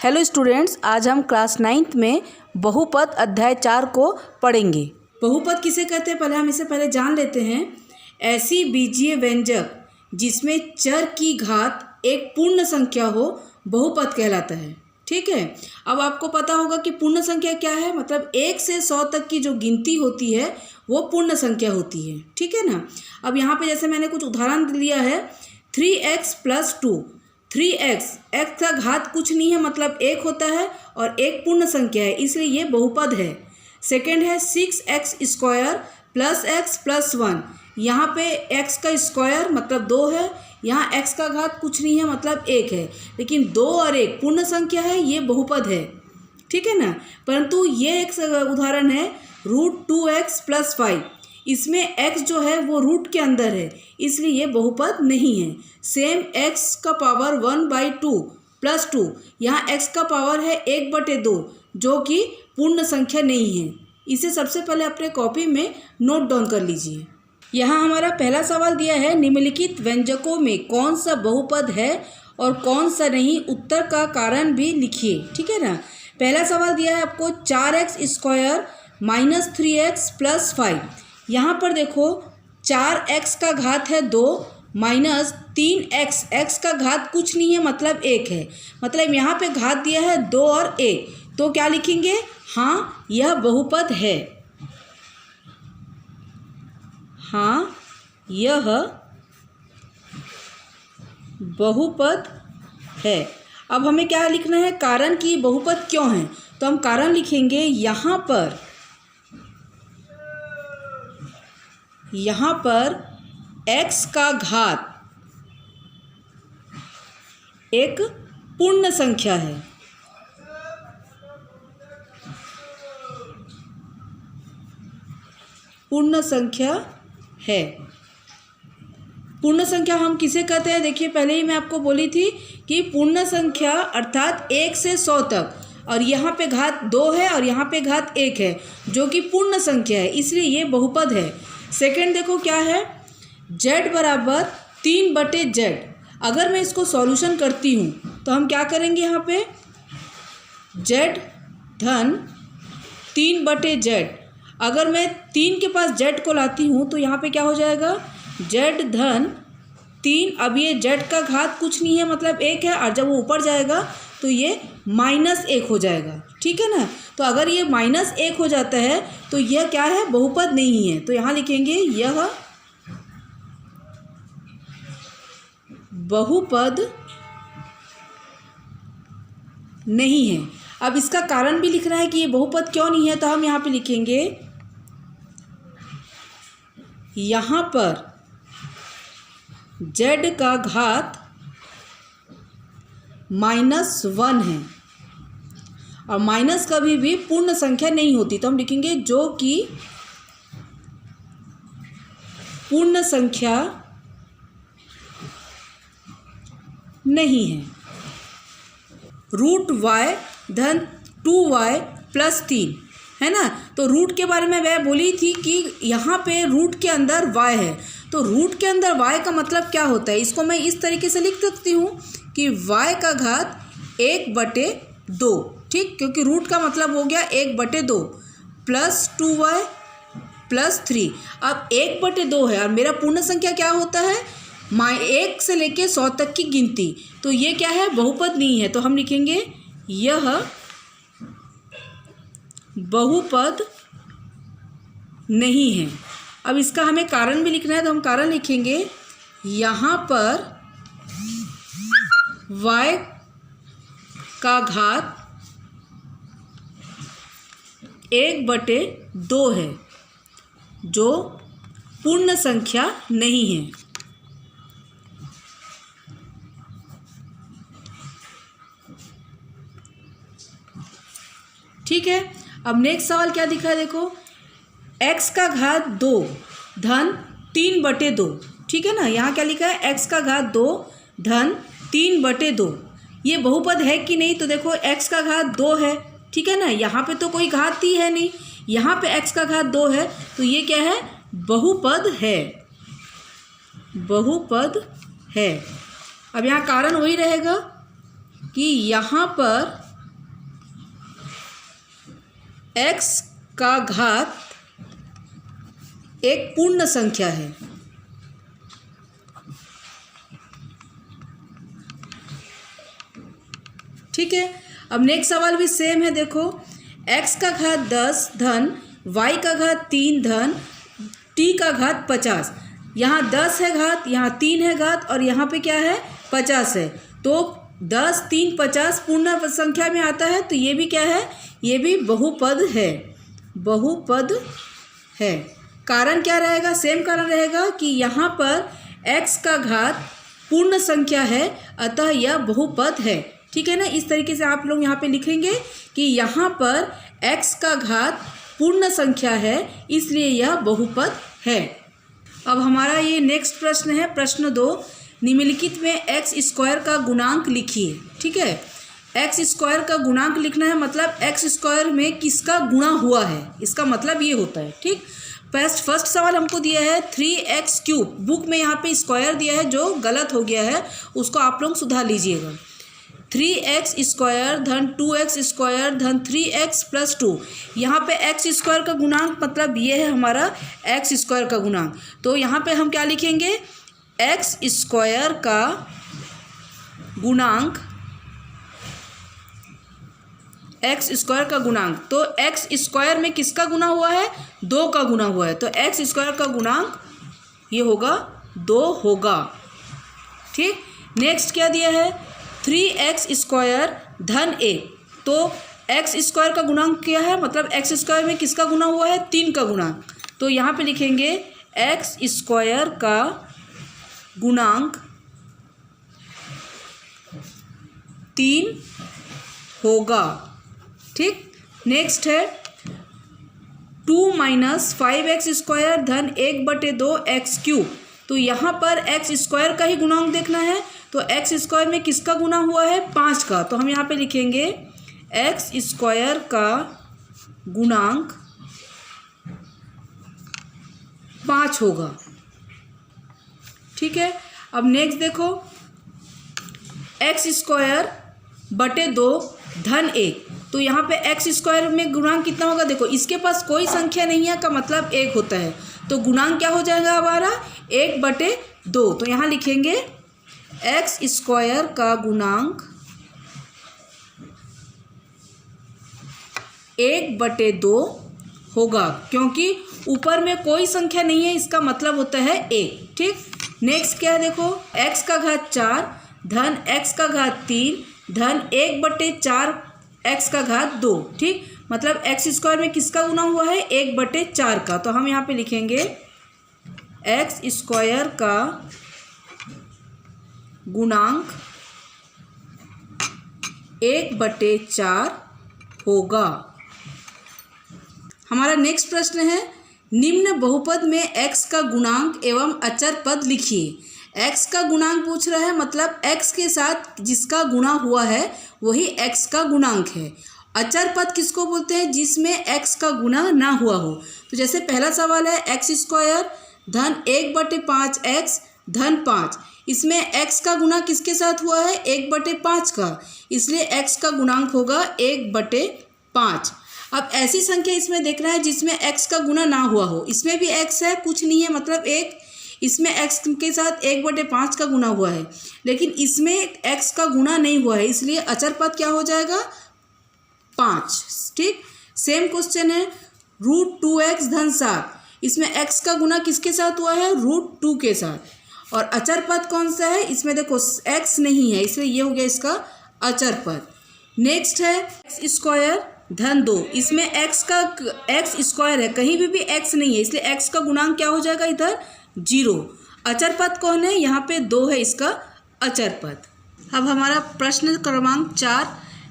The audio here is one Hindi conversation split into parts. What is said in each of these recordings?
हेलो स्टूडेंट्स, आज हम क्लास 9th में बहुपद अध्याय 4 को पढ़ेंगे। बहुपद किसे कहते हैं पहले हम इसे जान लेते हैं। ऐसी बीजीय व्यंजक जिसमें चर की घात एक पूर्ण संख्या हो बहुपद कहलाता है। ठीक है, अब आपको पता होगा कि पूर्ण संख्या क्या है, मतलब 1 से 100 तक की जो गिनती होती है वो पूर्ण संख्या होती है। ठीक है ना। अब यहाँ पे जैसे मैंने कुछ उदाहरण लिया है, 3x + 2। 3x, x का घात कुछ नहीं है मतलब 1 होता है और एक पूर्ण संख्या है, इसलिए ये बहुपद है। सेकंड है 6x² + x + 1। यहाँ पे x का स्क्वायर मतलब 2 है, यहाँ x का घात कुछ नहीं है मतलब 1 है, लेकिन 2 और 1 पूर्ण संख्या है, ये बहुपद है। ठीक है ना। परंतु ये एक उदाहरण है √2x + 5। इसमें x जो है वो रूट के अंदर है, इसलिए ये बहुपद नहीं है। सेम x का पावर 1/2 + 2, यहाँ x का पावर है 1/2 जो कि पूर्ण संख्या नहीं है। इसे सबसे पहले अपने कॉपी में नोट डाउन कर लीजिए। यहाँ हमारा पहला सवाल दिया है, निम्नलिखित व्यंजकों में कौन सा बहुपद है और कौन सा नहीं, उत्तर का कारण भी लिखिए। ठीक है ना। पहला सवाल दिया है आपको 4x² - 3x + 5। यहाँ पर देखो 4x का घात है 2 माइनस 3x, x का घात कुछ नहीं है मतलब 1 है, मतलब यहाँ पे घात दिया है 2 और 1, तो क्या लिखेंगे, हाँ यह बहुपद है। हाँ यह बहुपद है। अब हमें क्या लिखना है, कारण कि बहुपद क्यों है, तो हम कारण लिखेंगे यहाँ पर x का घात एक पूर्ण संख्या है। पूर्ण संख्या है। पूर्ण संख्या हम किसे कहते हैं, देखिए पहले ही मैं आपको बोली थी कि पूर्ण संख्या अर्थात 1 से 100 तक, और यहाँ पे घात 2 है और यहाँ पे घात 1 है जो कि पूर्ण संख्या है, इसलिए ये बहुपद है। सेकंड देखो क्या है, z = 3/z। अगर मैं इसको सॉल्यूशन करती हूँ तो हम क्या करेंगे, यहाँ पे z धन 3/z। अगर मैं 3 के पास z को लाती हूँ तो यहाँ पे क्या हो जाएगा, z धन 3। अब ये z का घात कुछ नहीं है मतलब 1 है, और जब वो ऊपर जाएगा तो ये -1 हो जाएगा। ठीक है ना। तो अगर ये -1 हो जाता है तो यह क्या है, बहुपद नहीं है, तो यहाँ लिखेंगे यह बहुपद नहीं है। अब इसका कारण भी लिखना है कि ये बहुपद क्यों नहीं है, तो हम यहाँ पे लिखेंगे, यहाँ पर z का घात -1 है, और माइनस कभी भी पूर्ण संख्या नहीं होती, तो हम लिखेंगे जो कि पूर्ण संख्या नहीं है। √y धन 2y + 3 है ना। तो रूट के बारे में मैं बोली थी कि यहाँ पे रूट के अंदर y है, तो रूट के अंदर y का मतलब क्या होता है, इसको मैं इस तरीके से लिख सकती हूँ कि y का घात 1/2। ठीक, क्योंकि रूट का मतलब हो गया 1/2 + 2y + 3। अब 1/2 है और मेरा पूर्ण संख्या क्या होता है, 1 से लेके 100 तक की गिनती, तो ये क्या है, बहुपद नहीं है, तो हम लिखेंगे यह बहुपद नहीं है। अब इसका हमें कारण भी लिखना है, तो हम कारण लिखेंगे, यहाँ पर y का घात 1/2 है जो पूर्ण संख्या नहीं है। ठीक है। अब नेक्स्ट सवाल क्या दिखा है, देखो x का घात 2 धन 3/2। ठीक है ना। यहाँ क्या लिखा है, x का घात 2 धन 3/2, ये बहुपद है कि नहीं, तो देखो x का घात 2 है। ठीक है ना, यहाँ पे तो कोई घात ही है नहीं, यहाँ पे x का घात 2 है, तो ये क्या है, बहुपद है। अब यहाँ कारण वही रहेगा कि यहाँ पर x का घात एक पूर्ण संख्या है। ठीक है, अब नेक्स्ट सवाल भी सेम है। देखो, x का घात 10 धन y का घात 3 धन t का घात 50। यहाँ 10 है घात, यहाँ 3 है घात और यहाँ पे क्या है 50 है। तो 10, 3, 50 पूर्ण संख्या में आता है, तो ये भी क्या है, ये भी बहुपद है, बहुपद है। कारण क्या रहेगा, सेम कारण रहेगा कि यहाँ पर x का घात पूर्ण संख्या है, अतः यह बहुपद है। ठीक है ना, इस तरीके से आप लोग यहाँ पे लिखेंगे कि यहाँ पर x का घात पूर्ण संख्या है, इसलिए यह बहुपद है। अब हमारा ये नेक्स्ट प्रश्न है, प्रश्न 2। निम्नलिखित में x स्क्वायर का गुणांक लिखिए। ठीक है, x स्क्वायर का गुणांक लिखना है, मतलब x स्क्वायर में किसका गुणा हुआ है, इसका मतलब ये होता है। ठीक, फर्स्ट सवाल हमको दिया है 3x³ बुक में यहाँ पे स्क्वायर दिया है जो गलत हो गया है, उसको आप लोग सुधार लीजिएगा। 3x² धन 2x² धन 3x + 2। यहाँ पे x स्क्वायर का गुणांक मतलब ये है हमारा x स्क्वायर का गुणांक। तो यहाँ पे हम क्या लिखेंगे, x स्क्वायर का गुणांक, x स्क्वायर का गुणांक। तो x स्क्वायर में किसका गुना हुआ है, 2 का गुना हुआ है, तो x स्क्वायर का गुणांक ये होगा 2 होगा। ठीक, नेक्स्ट क्या दिया है, 3x² धन 1। तो x स्क्वायर का गुणांक क्या है, मतलब x स्क्वायर में किसका गुना हुआ है, 3 का गुणांक। तो यहाँ पे लिखेंगे x स्क्वायर का गुणांक 3 होगा। ठीक, नेक्स्ट है 2 - 5x² धन 1/2x³। तो यहाँ पर x स्क्वायर का ही गुणांक देखना है, तो x स्क्वायर में किसका गुना हुआ है, 5 का। तो हम यहाँ पे लिखेंगे x स्क्वायर का गुणांक 5 होगा। ठीक है, अब नेक्स्ट देखो, x² बटे 2 धन 1। तो यहाँ पे x स्क्वायर में गुणांक कितना होगा, देखो इसके पास कोई संख्या नहीं है का मतलब 1 होता है, तो गुणांक क्या हो जाएगा हमारा 1/2। तो यहाँ लिखेंगे x स्क्वायर का गुणांक 1/2 होगा, क्योंकि ऊपर में कोई संख्या नहीं है, इसका मतलब होता है 1। ठीक, नेक्स्ट क्या है, देखो x का घात 4 धन x का घात 3 धन 1/4 x का घात 2। ठीक, मतलब x स्क्वायर में किसका गुना हुआ है, 1/4 का। तो हम यहाँ पे लिखेंगे x स्क्वायर का गुणांक 1/4 होगा। हमारा नेक्स्ट प्रश्न है, निम्न बहुपद में x का गुणांक एवं अचर पद लिखिए। x का गुणांक पूछ रहा है, मतलब x के साथ जिसका गुणा हुआ है वही x का गुणांक है। अचर पद किसको बोलते हैं, जिसमें x का गुणा ना हुआ हो। तो जैसे पहला सवाल है x² धन 1/5x धन 5। इसमें x का गुणा किसके साथ हुआ है, 1/5 का, इसलिए x का गुणांक होगा 1/5। अब ऐसी संख्या इसमें देखना है जिसमें x का गुणा ना हुआ हो। इसमें भी x है, कुछ नहीं है, मतलब 1। इसमें x के साथ 1/5 का गुणा हुआ है, लेकिन इसमें x का गुणा नहीं हुआ है, इसलिए अचर पद क्या हो जाएगा, 5। ठीक, सेम क्वेश्चन है √2x धन 7। इसमें x का गुणा किसके साथ हुआ है, √2 के साथ। और अचर पद कौन सा है, इसमें देखो x नहीं है, इसलिए ये हो गया इसका अचर पद। नेक्स्ट है x² धन 2। इसमें x स्क्वायर है, कहीं भी x नहीं है, इसलिए x का गुणांक क्या हो जाएगा इधर, 0। अचर पद कौन है, यहाँ पे 2 है इसका अचर पद। अब हमारा प्रश्न क्रमांक 4,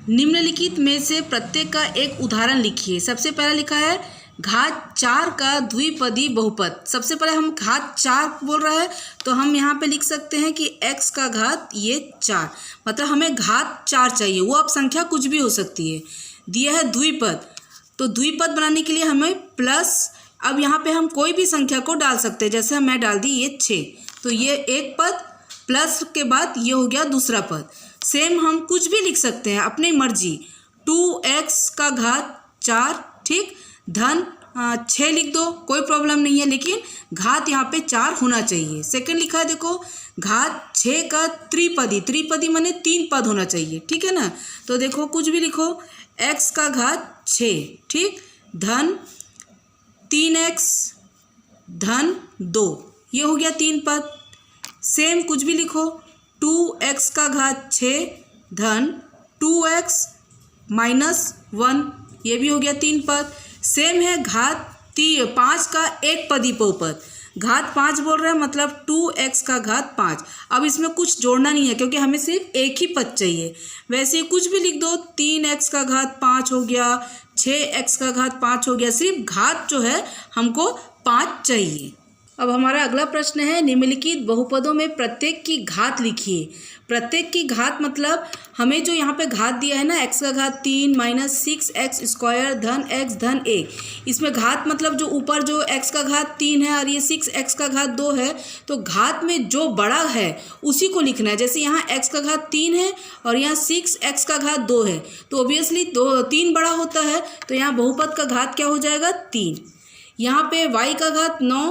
निम्नलिखित में से प्रत्येक का एक उदाहरण लिखिए। सबसे पहला लिखा है घात 4 का द्विपदी बहुपद। सबसे पहले हम घात 4 बोल रहे हैं, तो हम यहाँ पे लिख सकते हैं कि x का घात ये 4, मतलब हमें घात 4 चाहिए, वो अब संख्या कुछ भी हो सकती है। दिया है द्विपद, तो द्विपद बनाने के लिए हमें प्लस, अब यहाँ पे हम कोई भी संख्या को डाल सकते हैं, जैसे मैं डाल दी ये 6, तो ये एक पद प्लस के बाद ये हो गया दूसरा पद। सेम हम कुछ भी लिख सकते हैं अपनी मर्जी, 2x का घात 4। ठीक। धन 6 लिख दो, कोई प्रॉब्लम नहीं है, लेकिन घात यहाँ पे 4 होना चाहिए। सेकंड लिखा है देखो, घात 6 का त्रिपदी, त्रिपदी माने 3 पद होना चाहिए, ठीक है ना। तो देखो कुछ भी लिखो, x का घात 6, ठीक, धन 3x धन 2, ये हो गया 3 पद। सेम कुछ भी लिखो, 2x का घात 6 धन 2x माइनस 1, ये भी हो गया 3 पद। सेम है घात 5 का एक पदी बहुपद, घात 5 बोल रहे हैं, मतलब 2x का घात 5। अब इसमें कुछ जोड़ना नहीं है क्योंकि हमें सिर्फ एक ही पद चाहिए। वैसे ही कुछ भी लिख दो, 3x का घात 5 हो गया, 6x का घात 5 हो गया, सिर्फ घात जो है हमको 5 चाहिए। अब हमारा अगला प्रश्न है, निम्नलिखित बहुपदों में प्रत्येक की घात लिखिए। प्रत्येक की घात मतलब हमें जो यहाँ पे घात दिया है ना, x का घात 3 माइनस 6x स्क्वायर धन x धन 1, इसमें घात मतलब जो ऊपर जो x का घात 3 है और ये 6x का घात 2 है, तो घात में जो बड़ा है उसी को लिखना है। जैसे यहाँ x का घात 3 है और यहाँ 6x का घात 2 है, तो ऑब्वियसली 3 बड़ा होता है, तो यहाँ बहुपद का घात क्या हो जाएगा, 3। यहाँ पे y का घात 9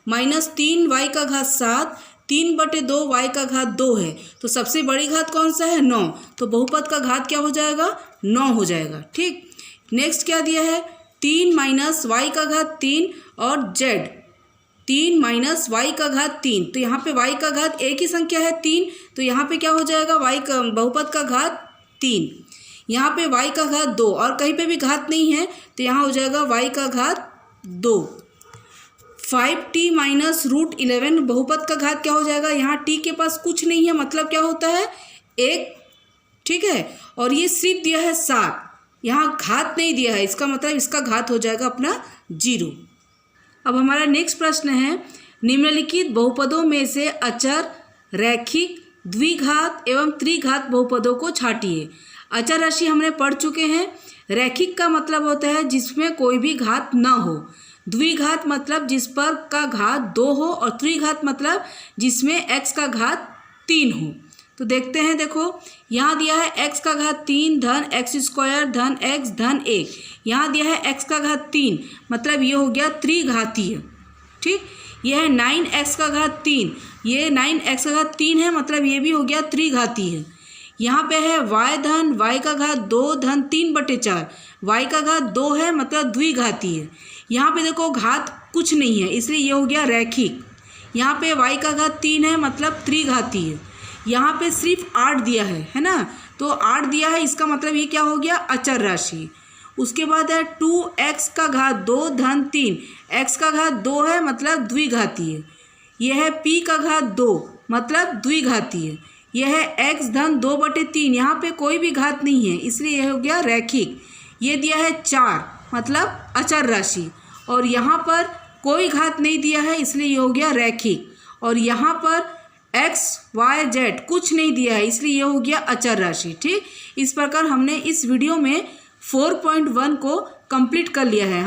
माइनस 3y का घात 7, 3/2 y का घात 2 है, तो सबसे बड़ी घात कौन सा है, 9, तो बहुपद का घात क्या हो जाएगा, 9 हो जाएगा, ठीक। नेक्स्ट क्या दिया है, 3 माइनस y का घात 3 और z 3 माइनस y का घात 3, तो यहाँ पे y का घात एक ही संख्या है 3, तो यहाँ पे क्या हो जाएगा, y का बहुपद का घात 3। यहाँ पे y का घात 2 और कहीं पे भी घात नहीं है, तो यहाँ हो जाएगा y का घात 2। 5t माइनस रूट 11 बहुपद का घात क्या हो जाएगा, यहाँ t के पास कुछ नहीं है, मतलब क्या होता है, 1, ठीक है, और ये सिर्फ दिया है 7, यहाँ घात नहीं दिया है, इसका मतलब इसका घात हो जाएगा अपना 0। अब हमारा नेक्स्ट प्रश्न है, निम्नलिखित बहुपदों में से अचर, रैखिक, द्विघात एवं त्रिघात बहुपदों को छांटिए। अचर राशि हमने पढ़ चुके हैं। रैखिक का मतलब होता है जिसमें कोई भी घात ना हो, द्विघात मतलब जिस पर का घात 2 हो, और त्रिघात मतलब जिसमें x का घात 3 हो। तो देखते हैं, देखो यहाँ दिया है x का घात 3 धन x स्क्वायर धन x धन 1, यहाँ दिया है x का घात 3, मतलब ये हो गया त्रिघातीय, ठीक। यह है 9x का घात 3, ये 9x का घात 3 है, मतलब ये भी हो गया त्रिघातीय। यहाँ पे है y धन y का घात 2 धन 3/4, y का घात 2 है, मतलब द्विघातीय। यहाँ पे देखो घात कुछ नहीं है, इसलिए ये हो गया रैखिक। यहाँ पे y का घात 3 है, मतलब त्रिघातीय। यहाँ पे सिर्फ 8 दिया है ना, तो 8 दिया है, इसका मतलब ये क्या हो गया, अचर राशि। उसके बाद है 2x का घात 2 धन 3, x का घात 2 है, मतलब द्विघातीय। यह है p का घात 2, मतलब द्विघातीय। यह है x धन 2/3, यहाँ पे कोई भी घात नहीं है, इसलिए यह हो गया रैखिक। ये दिया है 4, मतलब अचर राशि, और यहाँ पर कोई घात नहीं दिया है, इसलिए ये हो गया रैखिक। और यहाँ पर x, y, z कुछ नहीं दिया है, इसलिए ये हो गया अचर राशि, ठीक। इस प्रकार हमने इस वीडियो में 4.1 को कंप्लीट कर लिया है।